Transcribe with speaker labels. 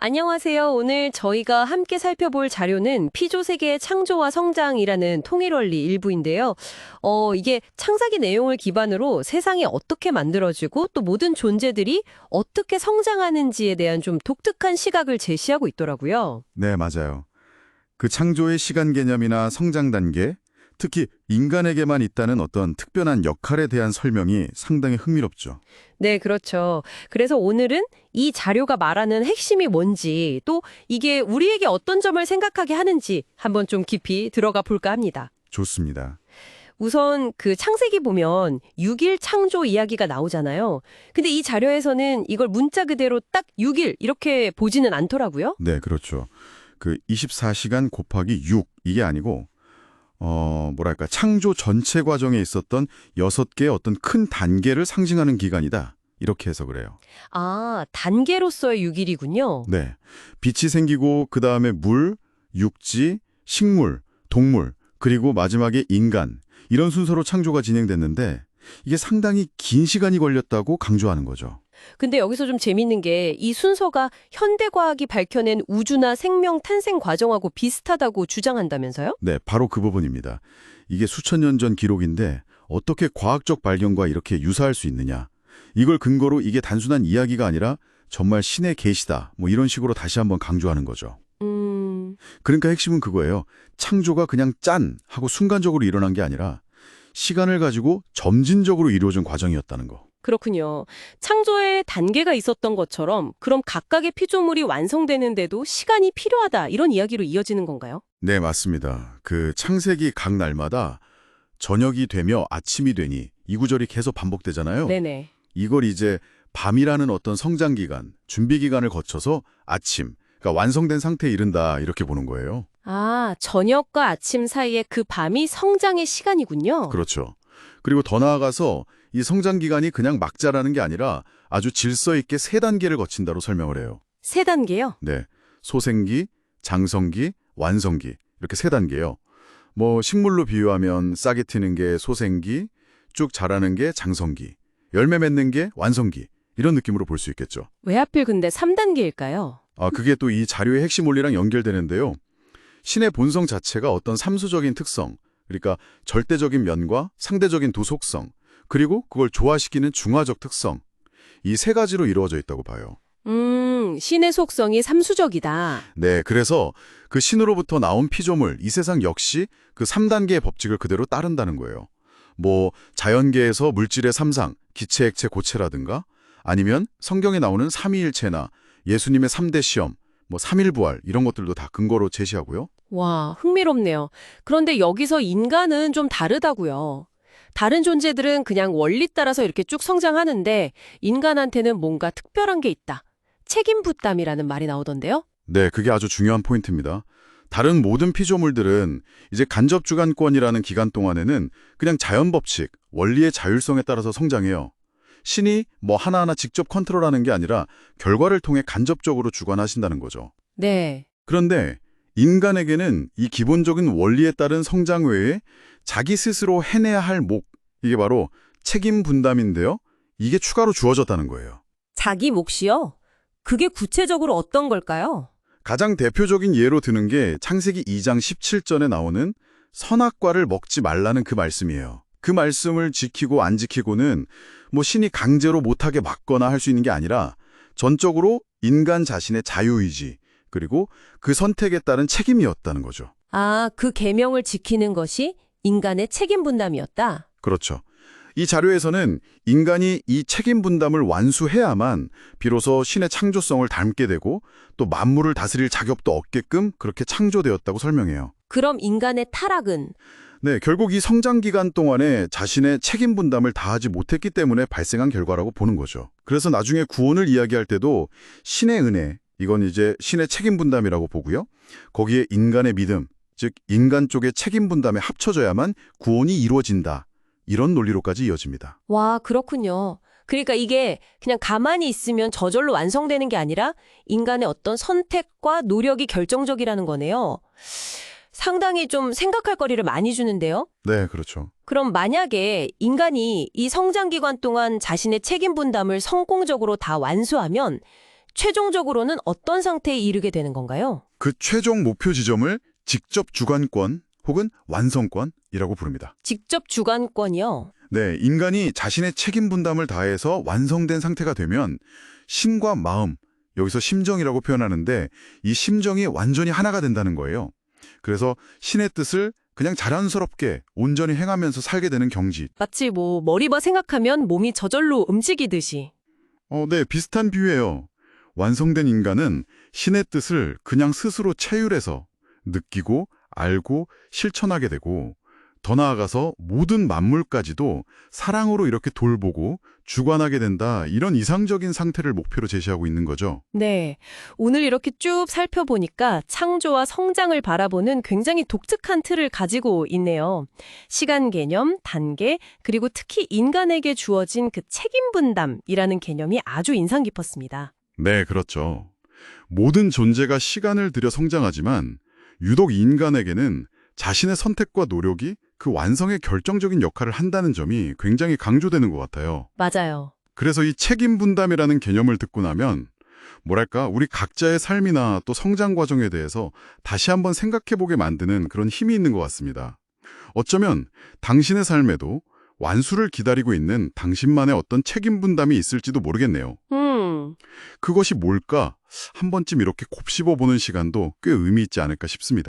Speaker 1: 안녕하세요. 오늘 저희가 함께 살펴볼 자료는 피조 세계의 창조와 성장이라는 통일 원리 일부인데요. 이게 창사기 내용을 기반으로 세상이 어떻게 만들어지고 또 모든 존재들이 어떻게 성장하는지에 대한 좀 독특한 시각을 제시하고 있더라고요.
Speaker 2: 네, 맞아요. 그 창조의 시간 개념이나 성장 단계, 특히 인간에게만 있다는 어떤 특별한 역할에 대한 설명이 상당히 흥미롭죠.
Speaker 1: 네, 그렇죠. 그래서 오늘은 이 자료가 말하는 핵심이 뭔지 또 이게 우리에게 어떤 점을 생각하게 하는지 한번 좀 깊이 들어가 볼까 합니다.
Speaker 2: 좋습니다.
Speaker 1: 우선 그 창세기 보면 6일 창조 이야기가 나오잖아요. 근데 이 자료에서는 이걸 문자 그대로 딱 6일 이렇게 보지는 않더라고요.
Speaker 2: 네, 그렇죠. 그 24시간 곱하기 6 이게 아니고 뭐랄까 창조 전체 과정에 있었던 6개의 어떤 큰 단계를 상징하는 기간이다. 이렇게 해서 그래요.
Speaker 1: 아, 단계로서의 6일이군요.
Speaker 2: 네. 빛이 생기고 그다음에 물, 육지, 식물, 동물, 그리고 마지막에 인간 이런 순서로 창조가 진행됐는데 이게 상당히 긴 시간이 걸렸다고 강조하는 거죠.
Speaker 1: 근데 여기서 좀 재밌는 게 이 순서가 현대과학이 밝혀낸 우주나 생명 탄생 과정하고 비슷하다고 주장한다면서요?
Speaker 2: 네, 바로 그 부분입니다. 이게 수천 년 전 기록인데 어떻게 과학적 발견과 이렇게 유사할 수 있느냐. 이걸 근거로 이게 단순한 이야기가 아니라 정말 신의 계시다. 뭐 이런 식으로 다시 한번 강조하는 거죠. 그러니까 핵심은 그거예요. 창조가 그냥 짠 하고 순간적으로 일어난 게 아니라 시간을 가지고 점진적으로 이루어진 과정이었다는 거.
Speaker 1: 그렇군요. 창조에 단계가 있었던 것처럼 그럼 각각의 피조물이 완성되는데도 시간이 필요하다 이런 이야기로 이어지는 건가요?
Speaker 2: 네, 맞습니다. 그 창세기 각 날마다 저녁이 되며 아침이 되니 이 구절이 계속 반복되잖아요.
Speaker 1: 네네.
Speaker 2: 이걸 이제 밤이라는 어떤 성장 기간, 준비 기간을 거쳐서 아침, 그러니까 완성된 상태에 이른다 이렇게 보는 거예요.
Speaker 1: 아, 저녁과 아침 사이에 그 밤이 성장의 시간이군요.
Speaker 2: 그렇죠. 그리고 더 나아가서 이 성장 기간이 그냥 막 자라는 게 아니라 아주 질서 있게 3단계를 거친다로 설명을 해요.
Speaker 1: 3단계요?
Speaker 2: 네. 소생기, 장성기, 완성기 이렇게 3단계요. 뭐 식물로 비유하면 싹이 트는 게 소생기, 쭉 자라는 게 장성기, 열매 맺는 게 완성기 이런 느낌으로 볼 수 있겠죠.
Speaker 1: 왜 하필 근데 3단계일까요?
Speaker 2: 그게 또 이 자료의 핵심 원리랑 연결되는데요. 신의 본성 자체가 어떤 삼수적인 특성, 그러니까 절대적인 면과 상대적인 도속성, 그리고 그걸 조화시키는 중화적 특성, 이 3가지로 이루어져 있다고 봐요.
Speaker 1: 신의 속성이 삼수적이다.
Speaker 2: 네, 그래서 그 신으로부터 나온 피조물, 이 세상 역시 그 3단계의 법칙을 그대로 따른다는 거예요. 뭐 자연계에서 물질의 삼상, 기체, 액체, 고체라든가 아니면 성경에 나오는 삼위일체나 예수님의 3대 시험, 뭐 삼일부활 이런 것들도 다 근거로 제시하고요.
Speaker 1: 와, 흥미롭네요. 그런데 여기서 인간은 좀 다르다고요. 다른 존재들은 그냥 원리 따라서 이렇게 쭉 성장하는데 인간한테는 뭔가 특별한 게 있다. 책임 부담이라는 말이 나오던데요?
Speaker 2: 네, 그게 아주 중요한 포인트입니다. 다른 모든 피조물들은 이제 간접 주관권이라는 기간 동안에는 그냥 자연 법칙, 원리의 자율성에 따라서 성장해요. 신이 뭐 하나하나 직접 컨트롤하는 게 아니라 결과를 통해 간접적으로 주관하신다는 거죠.
Speaker 1: 네.
Speaker 2: 그런데 인간에게는 이 기본적인 원리에 따른 성장 외에 자기 스스로 해내야 할 목, 이게 바로 책임 분담인데요. 이게 추가로 주어졌다는 거예요.
Speaker 1: 자기 몫이요? 그게 구체적으로 어떤 걸까요?
Speaker 2: 가장 대표적인 예로 드는 게 창세기 2장 17절에 나오는 선악과를 먹지 말라는 그 말씀이에요. 그 말씀을 지키고 안 지키고는 뭐 신이 강제로 못하게 막거나 할 수 있는 게 아니라 전적으로 인간 자신의 자유의지 그리고 그 선택에 따른 책임이었다는 거죠.
Speaker 1: 아, 그 계명을 지키는 것이 인간의 책임 분담이었다.
Speaker 2: 그렇죠. 이 자료에서는 인간이 이 책임 분담을 완수해야만 비로소 신의 창조성을 닮게 되고 또 만물을 다스릴 자격도 얻게끔 그렇게 창조되었다고 설명해요.
Speaker 1: 그럼 인간의 타락은?
Speaker 2: 네, 결국 이 성장 기간 동안에 자신의 책임 분담을 다하지 못했기 때문에 발생한 결과라고 보는 거죠. 그래서 나중에 구원을 이야기할 때도 신의 은혜, 이건 이제 신의 책임 분담이라고 보고요. 거기에 인간의 믿음, 즉 인간 쪽의 책임 분담에 합쳐져야만 구원이 이루어진다. 이런 논리로까지 이어집니다.
Speaker 1: 와, 그렇군요. 그러니까 이게 그냥 가만히 있으면 저절로 완성되는 게 아니라 인간의 어떤 선택과 노력이 결정적이라는 거네요. 상당히 좀 생각할 거리를 많이 주는데요.
Speaker 2: 네, 그렇죠.
Speaker 1: 그럼 만약에 인간이 이 성장 기간 동안 자신의 책임 분담을 성공적으로 다 완수하면 최종적으로는 어떤 상태에 이르게 되는 건가요?
Speaker 2: 그 최종 목표 지점을 직접 주관권 혹은 완성권이라고 부릅니다.
Speaker 1: 직접 주관권이요.
Speaker 2: 네, 인간이 자신의 책임 분담을 다해서 완성된 상태가 되면 신과 마음, 여기서 심정이라고 표현하는데 이 심정이 완전히 하나가 된다는 거예요. 그래서 신의 뜻을 그냥 자연스럽게 온전히 행하면서 살게 되는 경지.
Speaker 1: 마치 머리바 생각하면 몸이 저절로 움직이듯이.
Speaker 2: 네, 비슷한 비유예요. 완성된 인간은 신의 뜻을 그냥 스스로 체휼해서 느끼고 알고 실천하게 되고 더 나아가서 모든 만물까지도 사랑으로 이렇게 돌보고 주관하게 된다. 이런 이상적인 상태를 목표로 제시하고 있는 거죠.
Speaker 1: 네. 오늘 이렇게 쭉 살펴보니까 창조와 성장을 바라보는 굉장히 독특한 틀을 가지고 있네요. 시간 개념, 단계, 그리고 특히 인간에게 주어진 그 책임 분담이라는 개념이 아주 인상 깊었습니다.
Speaker 2: 네, 그렇죠. 모든 존재가 시간을 들여 성장하지만 유독 인간에게는 자신의 선택과 노력이 그 완성의 결정적인 역할을 한다는 점이 굉장히 강조되는 것 같아요.
Speaker 1: 맞아요.
Speaker 2: 그래서 이 책임 분담이라는 개념을 듣고 나면 뭐랄까 우리 각자의 삶이나 또 성장 과정에 대해서 다시 한번 생각해보게 만드는 그런 힘이 있는 것 같습니다. 어쩌면 당신의 삶에도 완수를 기다리고 있는 당신만의 어떤 책임 분담이 있을지도 모르겠네요. 그것이 뭘까? 한 번쯤 이렇게 곱씹어보는 시간도 꽤 의미 있지 않을까 싶습니다.